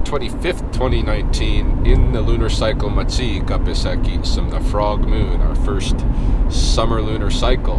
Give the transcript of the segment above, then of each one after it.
25th, 2019 in the lunar cycle Matsi Kapisaki, the frog moon, our first summer lunar cycle.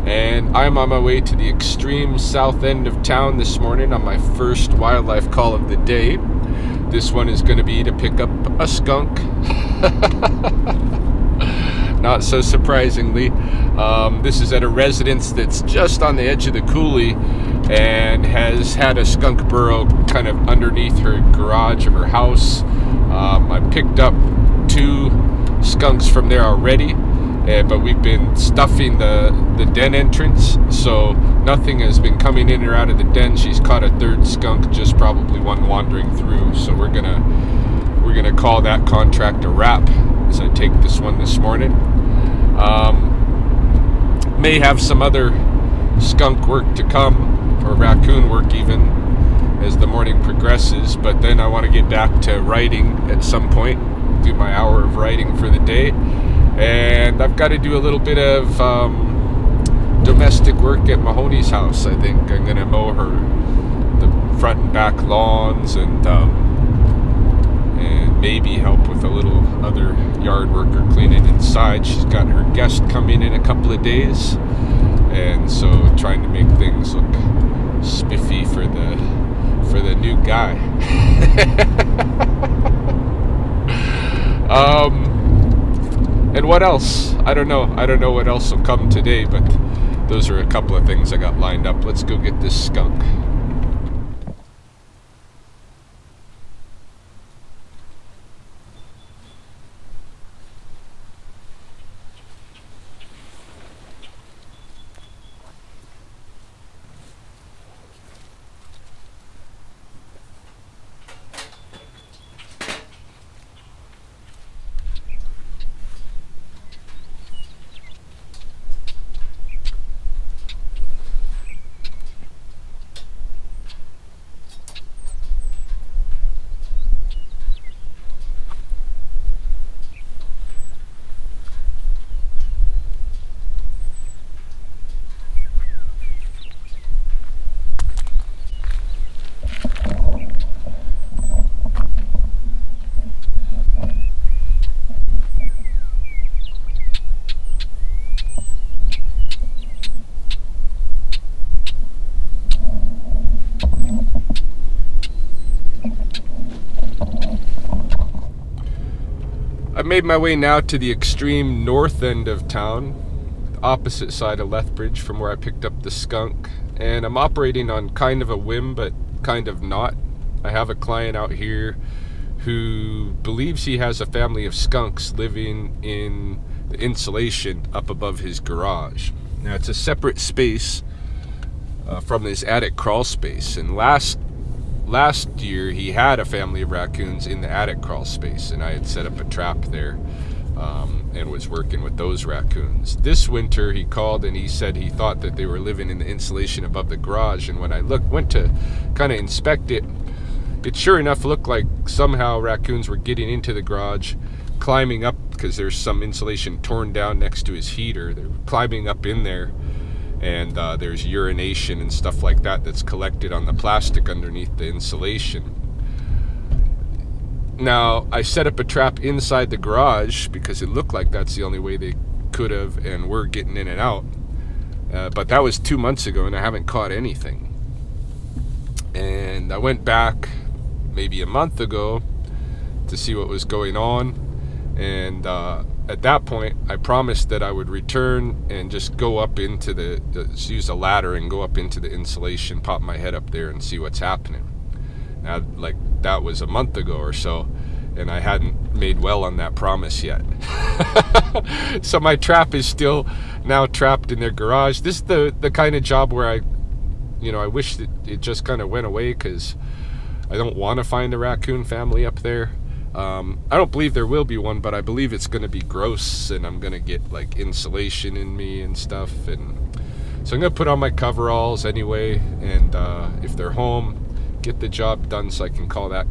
And I'm on my way to the extreme south end of town this morning on my first wildlife call of the day. This one is going to be to pick up a skunk. Not so surprisingly. This is at a residence that's just on the edge of the coulee and has had a skunk burrow kind of underneath her garage of her house. I picked up 2 skunks from there already, but we've been stuffing the den entrance, so nothing has been coming in or out of the den. She's caught a 3rd skunk, just probably one wandering through, so we're gonna call that contract a wrap as I take this one this morning. May have some other skunk work to come, or raccoon work even, as the morning progresses, but then I want to get back to writing at some point, do my hour of writing for the day, and I've got to do a little bit of domestic work at Mahoney's house. I think I'm going to mow the front and back lawns and maybe help with a little other yard work or cleaning inside. She's got her guest coming in a couple of days, and so trying to make things look spiffy for the new guy. And what else? I don't know what else will come today, but those are a couple of things I got lined up. Let's go get this skunk. I made my way now to the extreme north end of town, opposite side of Lethbridge from where I picked up the skunk, and I'm operating on kind of a whim, but kind of not. I have a client out here who believes he has a family of skunks living in the insulation up above his garage. Now, it's a separate space from his attic crawl space, and last year he had a family of raccoons in the attic crawl space, and I had set up a trap there and was working with those raccoons. This winter he called and he said he thought that they were living in the insulation above the garage, and when I went to kind of inspect it, it sure enough looked like somehow raccoons were getting into the garage, climbing up, because there's some insulation torn down next to his heater. They're climbing up in there, and there's urination and stuff like that that's collected on the plastic underneath the insulation. Now, I set up a trap inside the garage because it looked like that's the only way they could have and were getting in and out. But that was 2 months ago, and I haven't caught anything. And I went back maybe a month ago to see what was going on, and at that point I promised that I would return and just go up into just use a ladder and go up into the insulation, pop my head up there and see what's happening. Now, like, that was a month ago or so, and I hadn't made well on that promise yet. So my trap is still now trapped in their garage. This is the kind of job where I wish that it just kind of went away, because I don't want to find a raccoon family up there. I don't believe there will be one, but I believe it's going to be gross, and I'm going to get like insulation in me and stuff, and so I'm going to put on my coveralls anyway, and if they're home, get the job done so I can call that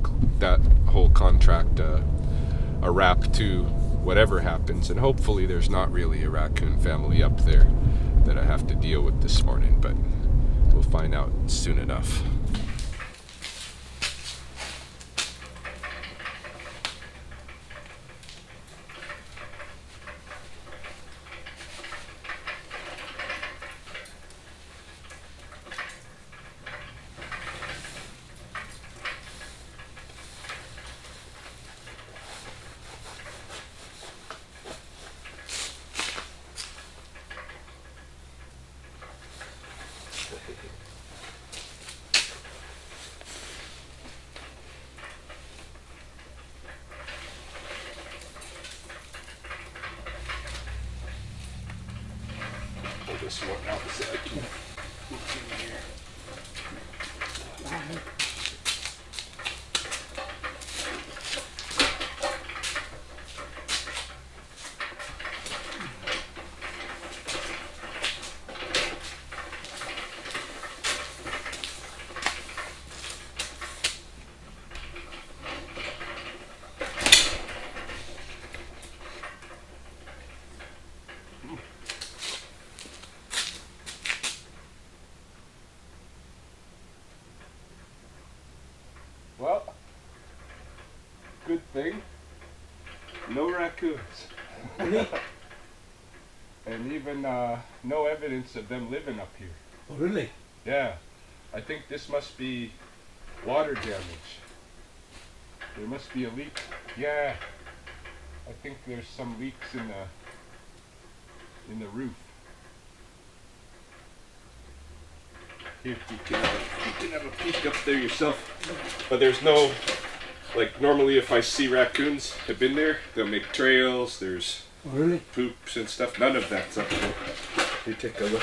whole contract a wrap to whatever happens, and hopefully there's not really a raccoon family up there that I have to deal with this morning, but we'll find out soon enough. this one now so I can look in here. Well, good thing, no raccoons. And even no evidence of them living up here. Oh, really? Yeah, I think this must be water damage. There must be a leak. Yeah, I think there's some leaks in the roof. Here, you can have a peek up there yourself. But there's no, like normally if I see raccoons have been there, they'll make trails, there's Oh, really? poops and stuff. None of that's up there. You take a look.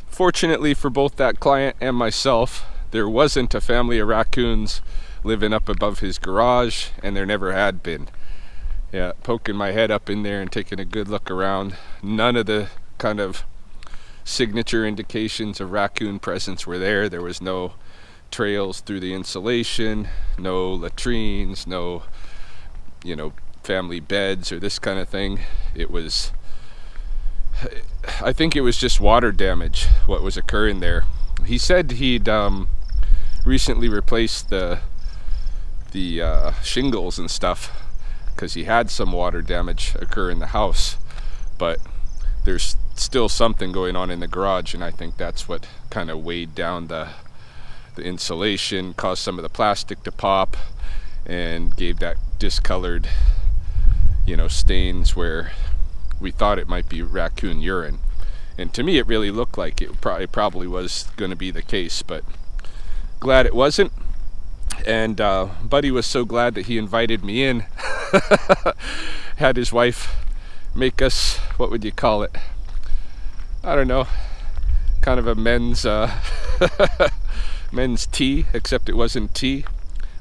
Fortunately for both that client and myself, there wasn't a family of raccoons living up above his garage, and there never had been. Yeah, poking my head up in there and taking a good look around, none of the kind of signature indications of raccoon presence were there. There was no trails through the insulation, no latrines, no, you know, family beds or this kind of thing. It was, I think it was just water damage what was occurring there. He said he'd recently replaced the shingles and stuff because he had some water damage occur in the house, but there's still something going on in the garage, and I think that's what kind of weighed down the insulation, caused some of the plastic to pop, and gave that discolored, you know, stains where we thought it might be raccoon urine. And to me it really looked like it probably was going to be the case, but glad it wasn't. And Buddy was so glad that he invited me in. Had his wife make us, what would you call it? I don't know, kind of a men's men's tea, except it wasn't tea.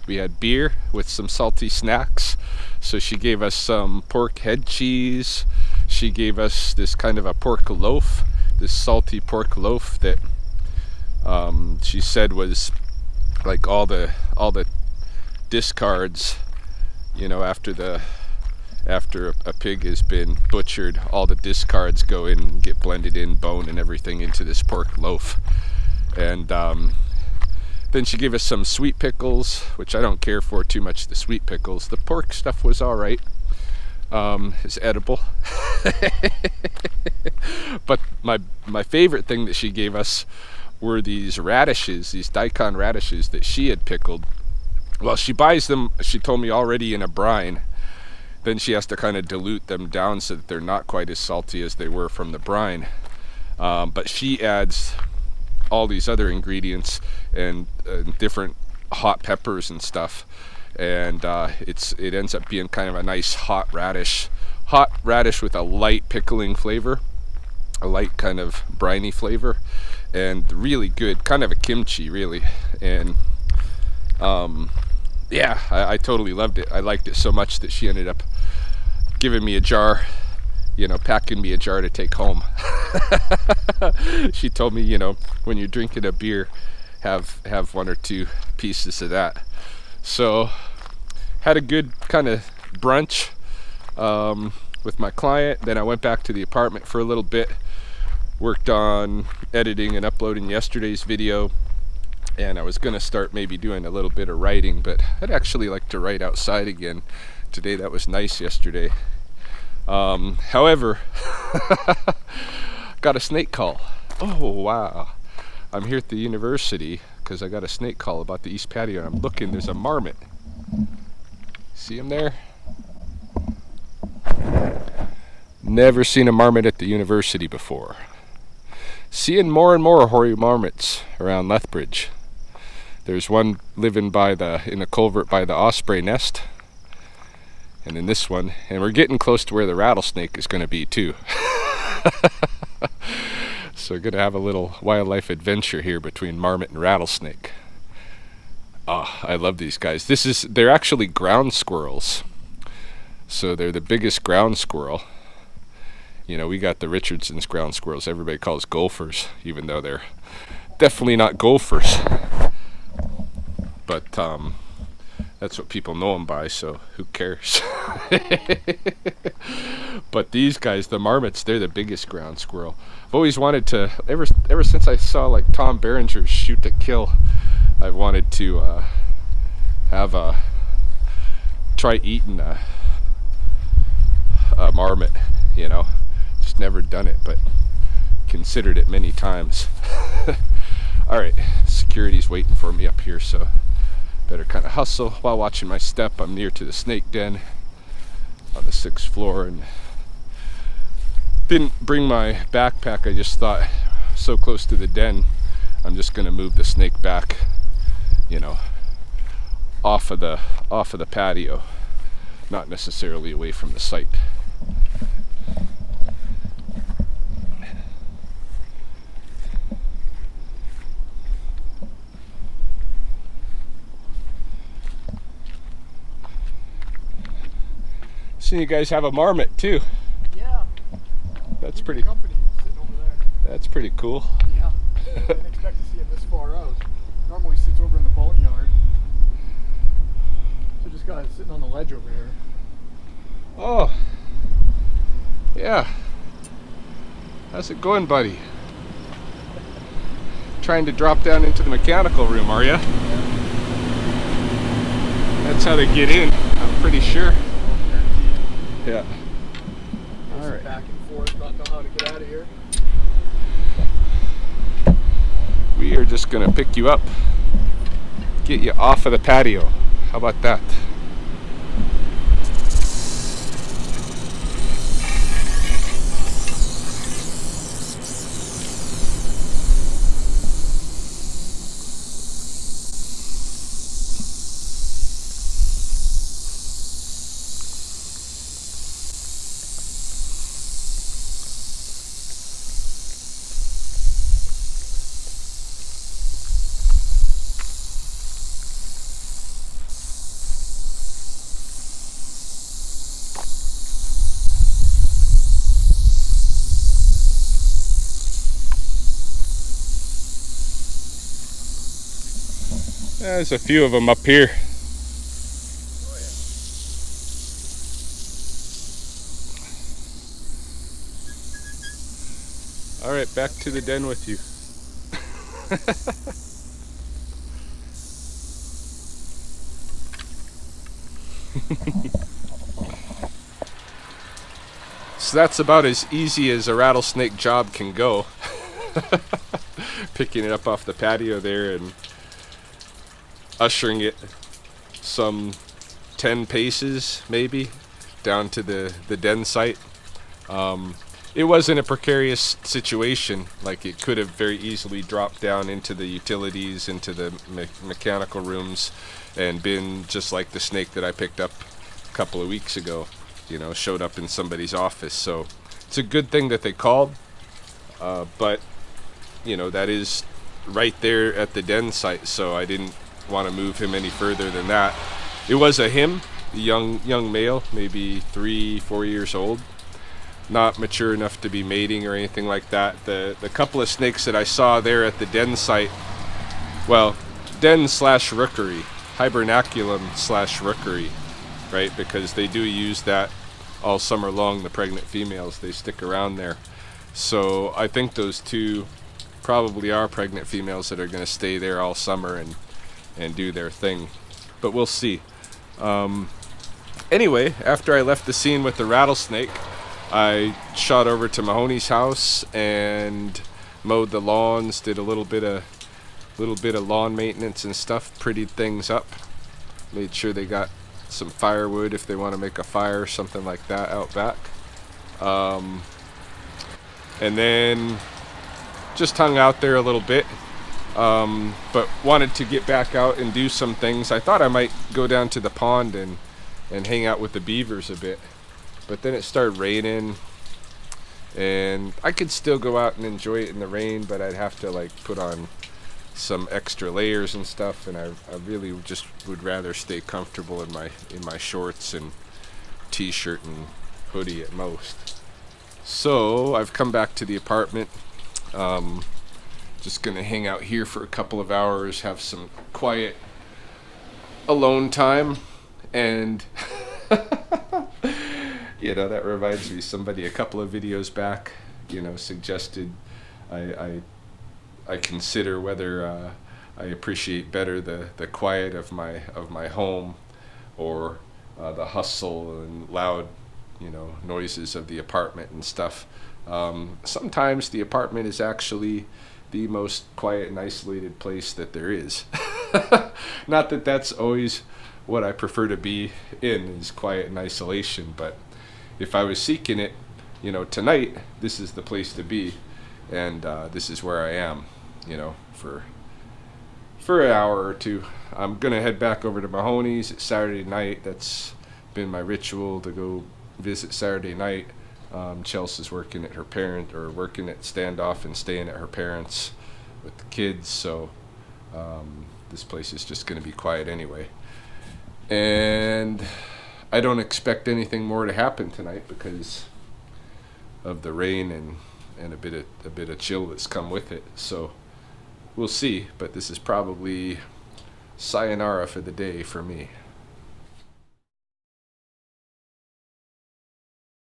We had beer with some salty snacks. So she gave us some pork head cheese. She gave us this kind of a pork loaf, this salty pork loaf that she said was like all the discards, you know, after a pig has been butchered, all the discards go in and get blended in, bone and everything, into this pork loaf. And then she gave us some sweet pickles, which I don't care for too much, the sweet pickles. The pork stuff was all right. It's edible. But my favorite thing that she gave us were these radishes, these daikon radishes that she had pickled. Well, she buys them, she told me, already in a brine. Then she has to kind of dilute them down so that they're not quite as salty as they were from the brine. But she adds all these other ingredients and different hot peppers and stuff, and it ends up being kind of a nice hot radish with a light pickling flavor, a light kind of briny flavor, and really good, kind of a kimchi really. And yeah, I totally loved it. I liked it so much that she ended up giving me a jar, you know, packing me a jar to take home. She told me, you know, when you're drinking a beer, have one or two pieces of that. So had a good kind of brunch with my client. Then I went back to the apartment for a little bit, worked on editing and uploading yesterday's video, and I was gonna start maybe doing a little bit of writing, but I'd actually like to write outside again today. That was nice yesterday. However, got a snake call. Oh wow, I'm here at the university because I got a snake call about the east patio, and I'm looking, there's a marmot. See him there? Never seen a marmot at the university before. Seeing more and more hoary marmots around Lethbridge. There's one living in a culvert by the osprey nest, and then this one, and we're getting close to where the rattlesnake is going to be too. So we're going to have a little wildlife adventure here between marmot and rattlesnake. Oh, I love these guys. They're actually ground squirrels. So they're the biggest ground squirrel. You know, we got the Richardson's ground squirrels everybody calls gophers, even though they're definitely not gophers. But that's what people know them by, so who cares? But these guys, the marmots, they're the biggest ground squirrel. I've always wanted to, ever since I saw like Tom Berenger's Shoot to Kill, I've wanted to try eating a marmot, you know. Just never done it, but considered it many times. Alright, security's waiting for me up here, so better kind of hustle while watching my step. I'm near to the snake den on the 6th floor and didn't bring my backpack. I just thought, so close to the den, I'm just going to move the snake back, you know, off of the patio, not necessarily away from the site. So you guys have a marmot too. Yeah. That's pretty. Company sitting over there. That's pretty cool. Yeah. I didn't expect to see him this far out. Normally he sits over in the boneyard. So this guy is sitting on the ledge over here. Oh. Yeah. How's it going, buddy? Trying to drop down into the mechanical room, are you? Yeah. That's how they get in, I'm pretty sure. Yeah. All right. Back and forth, not know how to get out of here. We are just gonna pick you up, get you off of the patio. How about that? There's a few of them up here. Oh, yeah. All right, back to the den with you. So that's about as easy as a rattlesnake job can go. Picking it up off the patio there and ushering it some 10 paces maybe down to the den site. It wasn't a precarious situation. Like, it could have very easily dropped down into the utilities, into the mechanical rooms, and been just like the snake that I picked up a couple of weeks ago, you know, showed up in somebody's office. So it's a good thing that they called, but you know, that is right there at the den site, so I didn't want to move him any further than that. It was a young male, maybe 3-4 years old, not mature enough to be mating or anything like that. The couple of snakes that I saw there at the den site, well, den slash rookery, hibernaculum slash rookery, right? Because they do use that all summer long. The pregnant females, they stick around there. So I think those two probably are pregnant females that are going to stay there all summer and do their thing, but we'll see. Anyway, after I left the scene with the rattlesnake, I shot over to Mahoney's house and mowed the lawns, did a little bit of lawn maintenance and stuff, prettied things up, made sure they got some firewood if they want to make a fire or something like that out back, and then just hung out there a little bit, but wanted to get back out and do some things. I thought I might go down to the pond and hang out with the beavers a bit, but then it started raining, and I could still go out and enjoy it in the rain, but I'd have to like put on some extra layers and stuff, and I really just would rather stay comfortable in my shorts and t-shirt and hoodie at most. So I've come back to the apartment. Just gonna hang out here for a couple of hours, have some quiet alone time, and you know, that reminds me, somebody a couple of videos back, you know, suggested I consider whether I appreciate better the quiet of my home, or the hustle and loud, you know, noises of the apartment and stuff. Sometimes the apartment is actually the most quiet and isolated place that there is. Not that that's always what I prefer to be in, is quiet and isolation, but if I was seeking it, you know, tonight this is the place to be, and this is where I am, you know, for an hour or two. I'm gonna head back over to Mahoney's. It's Saturday night. That's been my ritual, to go visit Saturday night. Chelsea's working at working at Standoff and staying at her parents with the kids, so this place is just going to be quiet anyway. And I don't expect anything more to happen tonight because of the rain and a bit of chill that's come with it. So we'll see, but this is probably sayonara for the day for me.